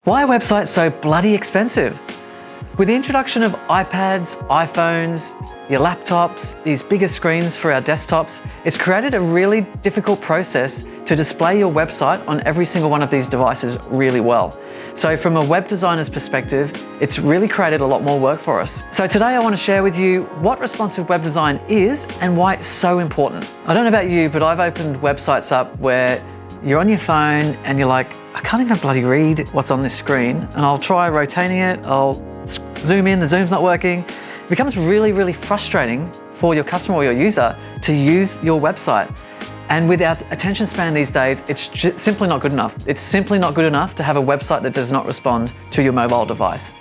Why are websites so bloody expensive? With the introduction of iPads, iPhones, your laptops, these bigger screens for our desktops, it's created a really difficult process to display your website on every single one of these devices really well. So from a web designer's perspective, it's really created a lot more work for us. So today I want to share with you what responsive web design is and why it's so important. I don't know about you, but I've opened websites up where you're on your phone and you're like, I can't even bloody read what's on this screen, and I'll try rotating it, I'll zoom in, the zoom's not working. It becomes really, really frustrating for your customer or your user to use your website. And with our attention span these days, it's simply not good enough. It's simply not good enough to have a website that does not respond to your mobile device.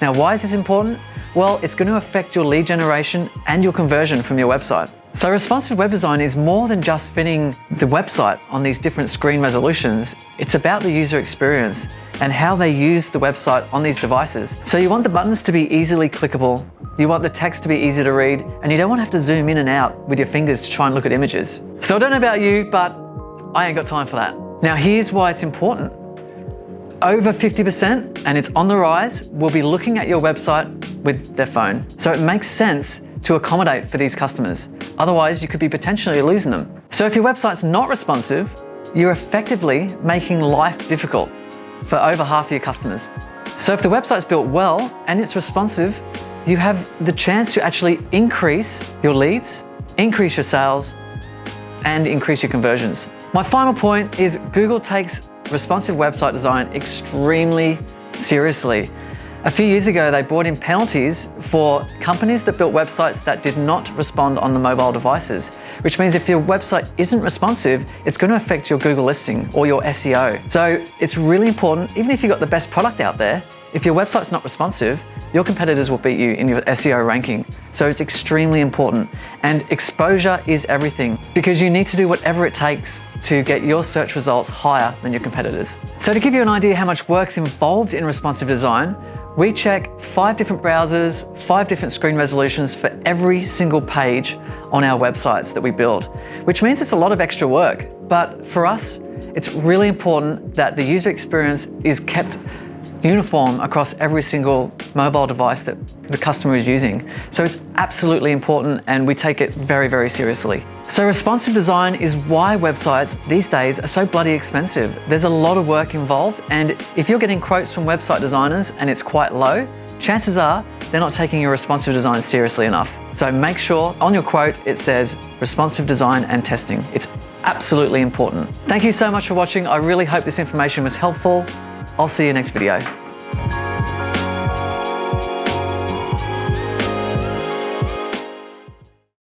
Now, why is this important? Well, it's going to affect your lead generation and your conversion from your website. So responsive web design is more than just fitting the website on these different screen resolutions. It's about the user experience and how they use the website on these devices. So you want the buttons to be easily clickable, you want the text to be easy to read, and you don't want to have to zoom in and out with your fingers to try and look at images. So I don't know about you, but I ain't got time for that. Now here's why it's important. Over 50%, and it's on the rise, will be looking at your website with their phone. So it makes sense to accommodate for these customers. Otherwise, you could be potentially losing them. So if your website's not responsive, you're effectively making life difficult for over half of your customers. So if the website's built well and it's responsive, you have the chance to actually increase your leads, increase your sales, and increase your conversions. My final point is Google takes responsive website design extremely seriously. A few years ago, they brought in penalties for companies that built websites that did not respond on the mobile devices, which means if your website isn't responsive, it's going to affect your Google listing or your SEO. So it's really important, even if you've got the best product out there, if your website's not responsive, your competitors will beat you in your SEO ranking. So it's extremely important. And exposure is everything, because you need to do whatever it takes to get your search results higher than your competitors. So to give you an idea how much work's involved in responsive design, we check 5 different browsers, 5 different screen resolutions for every single page on our websites that we build, which means it's a lot of extra work. But for us, it's really important that the user experience is kept uniform across every single mobile device that the customer is using. So it's absolutely important, and we take it very, very seriously. So responsive design is why websites these days are so bloody expensive. There's a lot of work involved, and if you're getting quotes from website designers and it's quite low, chances are they're not taking your responsive design seriously enough. So make sure on your quote it says responsive design and testing. It's absolutely important. Thank you so much for watching. I really hope this information was helpful. I'll see you next video.